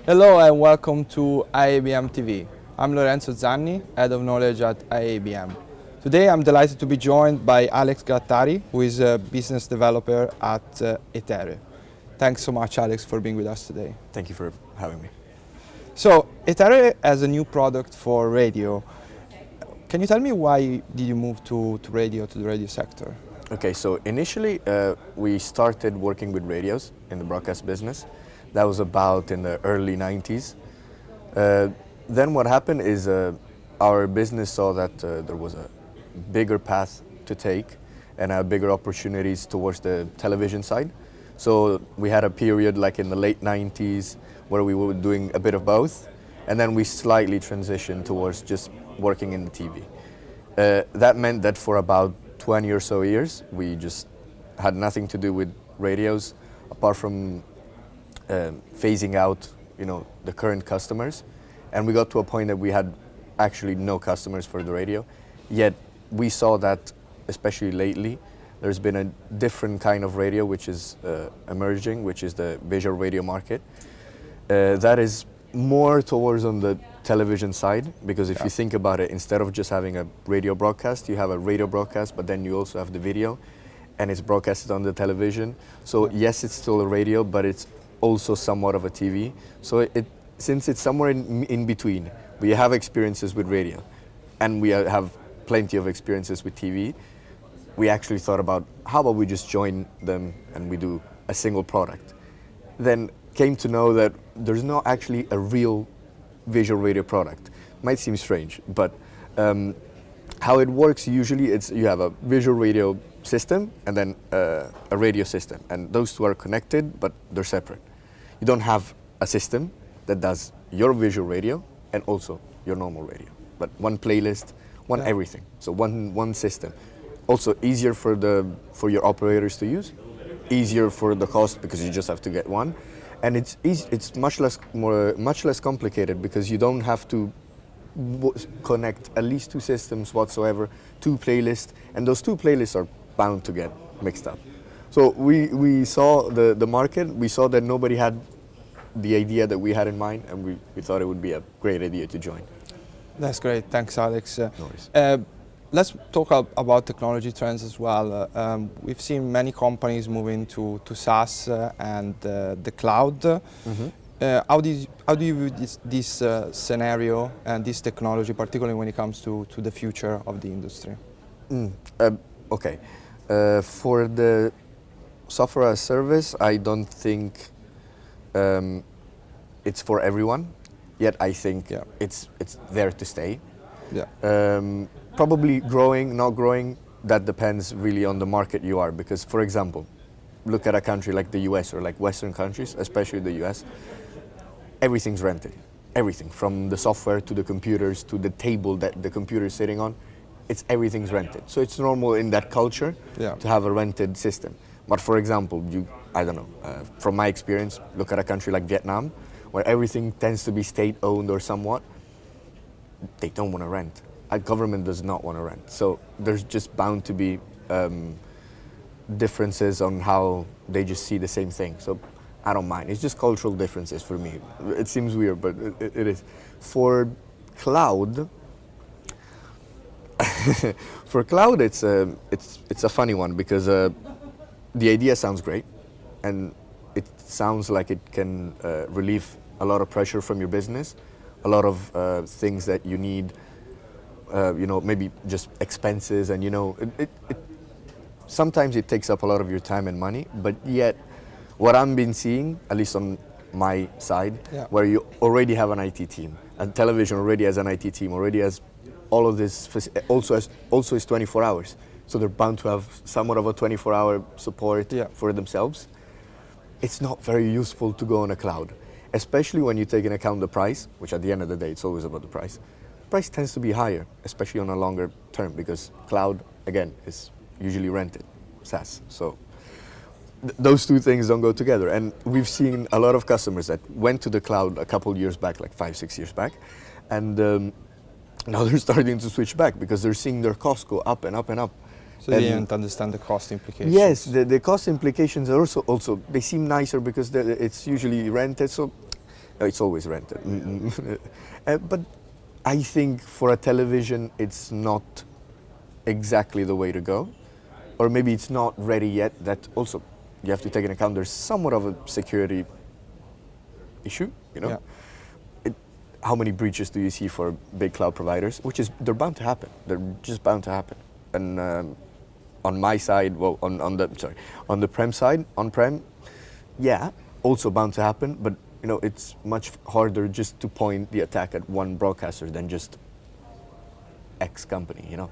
Hello and welcome to IABM TV. I'm Lorenzo Zanni, Head of Knowledge at IABM. Today I'm delighted to be joined by Alex Gattari, who is a business developer at Etere. Thanks so much, Alex, for being with us today. Thank you for having me. So, Etere has a new product for radio. Can you tell me why did you move to the radio sector? Okay, so initially we started working with radios in the broadcast business. That was about in the early 90s. Then what happened is our business saw that there was a bigger path to take and bigger opportunities towards the television side. So we had a period like in the late 90s where we were doing a bit of both, and then we slightly transitioned towards just working in the TV. That meant that for about 20 or so years, we just had nothing to do with radios, apart from phasing out, the current customers. And we got to a point that we had actually no customers for the radio. Yet we saw that, especially lately, there's been a different kind of radio which is emerging, which is the visual radio market. That is more towards on the television side, because if you think about it, instead of just having a radio broadcast, you have a radio broadcast, but then you also have the video, and it's broadcasted on the television. So yes, it's still a radio, but it's also somewhat of a TV. So since it's somewhere in between, we have experiences with radio, and we have plenty of experiences with TV. We actually thought about, how about we just join them and we do a single product. Then came to know that there's not actually a real visual radio product. Might seem strange, but how it works usually, it's you have a visual radio system and then a radio system, and those two are connected, but they're separate. You don't have a system that does your visual radio and also your normal radio, but one playlist, one everything. So one system. Also easier for your operators to use, easier for the cost because you just have to get one. And it's much less complicated because you don't have to connect at least two systems whatsoever, two playlists, and those two playlists are bound to get mixed up. So we saw the market, we saw that nobody had the idea that we had in mind, and we thought it would be a great idea to join. That's great. Thanks, Alex. No worries. Let's talk about technology trends as well. We've seen many companies moving to SaaS and the cloud. Mm-hmm. How do you view this scenario and this technology, particularly when it comes to the future of the industry? Okay. For the software as service, I don't think it's for everyone. Yet I think it's there to stay. Yeah. Probably growing, not growing, that depends really on the market you are. Because, for example, look at a country like the US or like Western countries, especially the US, everything's rented. Everything, from the software to the computers to the table that the computer is sitting on, everything's rented. So it's normal in that culture to have a rented system. But for example, from my experience, look at a country like Vietnam, where everything tends to be state-owned or somewhat, they don't want to rent. A government does not want to rent. So there's just bound to be differences on how they just see the same thing. So I don't mind. It's just cultural differences for me. It seems weird, but it is. For cloud, it's a funny one because the idea sounds great, and it sounds like it can relieve a lot of pressure from your business, a lot of things that you need. Maybe just expenses, and sometimes it takes up a lot of your time and money, but yet what I've been seeing, at least on my side, where you already have an IT team, and television already has an IT team, already has all of this, also is 24 hours, so they're bound to have somewhat of a 24-hour support for themselves. It's not very useful to go on a cloud, especially when you take into account the price, which at the end of the day, it's always about the price. Price tends to be higher, especially on a longer term, because cloud, again, is usually rented, SaaS. So those two things don't go together. And we've seen a lot of customers that went to the cloud a couple years back, like 5-6 years back, and now they're starting to switch back because they're seeing their costs go up and up and up. So they didn't understand the cost implications. Yes, the cost implications are also they seem nicer because it's usually rented. So It's always rented. But I think for a television, it's not exactly the way to go. Or maybe it's not ready yet. That also, you have to take into account there's somewhat of a security issue, you know? Yeah. How many breaches do you see for big cloud providers? They're bound to happen. They're just bound to happen. And on my side, well, on the prem side, on-prem, yeah, also bound to happen. But you know, it's much harder just to point the attack at one broadcaster than just X company, you know.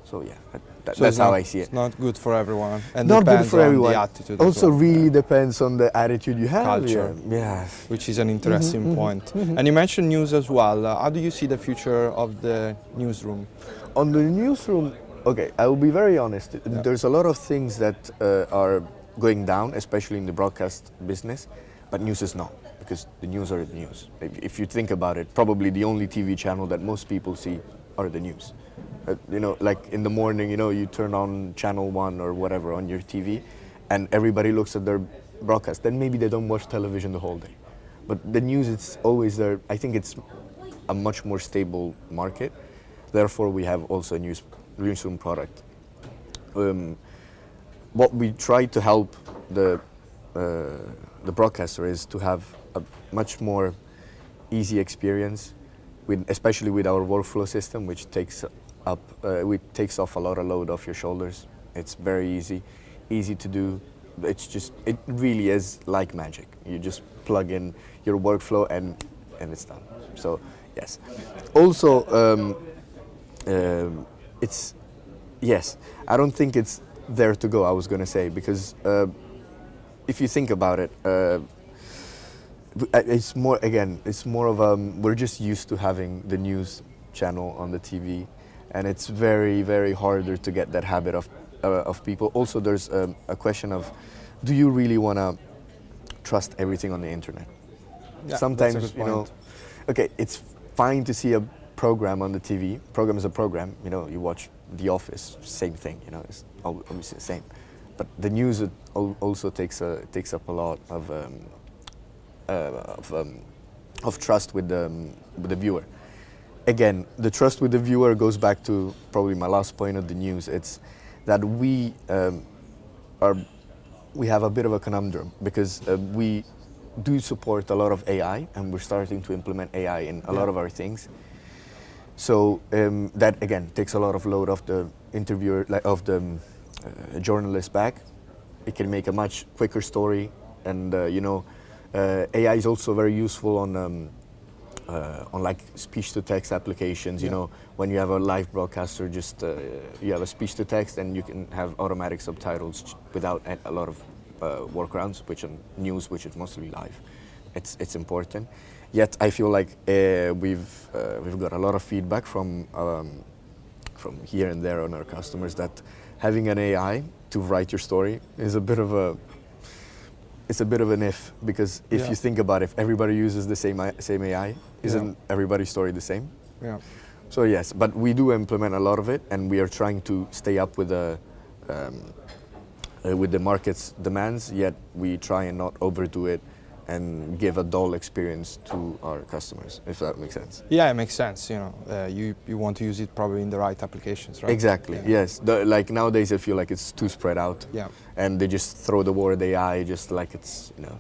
So yeah, that's how I see it. It's not good for everyone, and Not depends good for on everyone. the attitude. Also, as well. really depends on the attitude you have. Culture. Yeah. Which is an interesting point. And you mentioned news as well. How do you see the future of the newsroom? On the newsroom, okay, I will be very honest. There's a lot of things that are going down, especially in the broadcast business, but news is not, because the news are the news. If you think about it, probably the only TV channel that most people see are the news. You know, like in the morning, you know, you turn on channel 1 or whatever on your TV, and everybody looks at their broadcast. Then maybe they don't watch television the whole day. But the news, it's always there. I think it's a much more stable market. Therefore, we have also a newsroom product. What we try to help the broadcaster is to have a much more easy experience, especially with our workflow system, which takes off a lot of load off your shoulders. It's very easy to do. It really is like magic. You just plug in your workflow and it's done. So yes. Also, I don't think it's there to go, I was going to say, because if you think about it, it's more of we're just used to having the news channel on the TV, and it's very, very harder to get that habit of people. Also, there's a question of, do you really want to trust everything on the internet? Yeah, sometimes, that's a good you know, point. okay, it's fine to see a program on the TV. Program is a program. You know, you watch The Office, same thing. You know, it's obviously the same. But the news also takes up a lot of trust with the viewer. Again, the trust with the viewer goes back to probably my last point of the news. It's that we have a bit of a conundrum, because we do support a lot of AI, and we're starting to implement AI in a lot of our things. So that again takes a lot of load off the interviewer, of the journalist back. It can make a much quicker story, and you know, AI is also very useful on like speech-to-text applications. You know, when you have a live broadcaster, just you have a speech-to-text, and you can have automatic subtitles without a lot of workarounds, which on news, which is mostly live, it's important. Yet I feel like we've got a lot of feedback from here and there on our customers that having an AI to write your story is a bit of an if, because if you think about it, if everybody uses the same AI, isn't everybody's story the same? Yeah. So yes, but we do implement a lot of it, and we are trying to stay up with the market's demands. Yet we try and not overdo it and give a dull experience to our customers, if that makes sense. Yeah, it makes sense. You know, you want to use it probably in the right applications, right? Exactly. Yeah. Yes. Like nowadays, I feel like it's too spread out. Yeah. And they just throw the word AI just like it's, you know.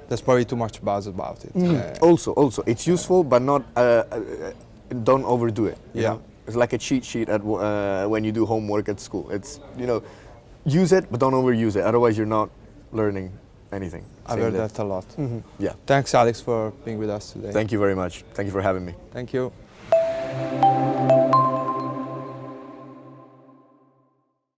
There's probably too much buzz about it. Also, it's useful, but not. Don't overdo it. You know? It's like a cheat sheet at when you do homework at school. It's, you know, use it, but don't overuse it. Otherwise, you're not learning anything. I've heard that a lot. Yeah. Thanks, Alex, for being with us today. Thank you very much. Thank you for having me. Thank you.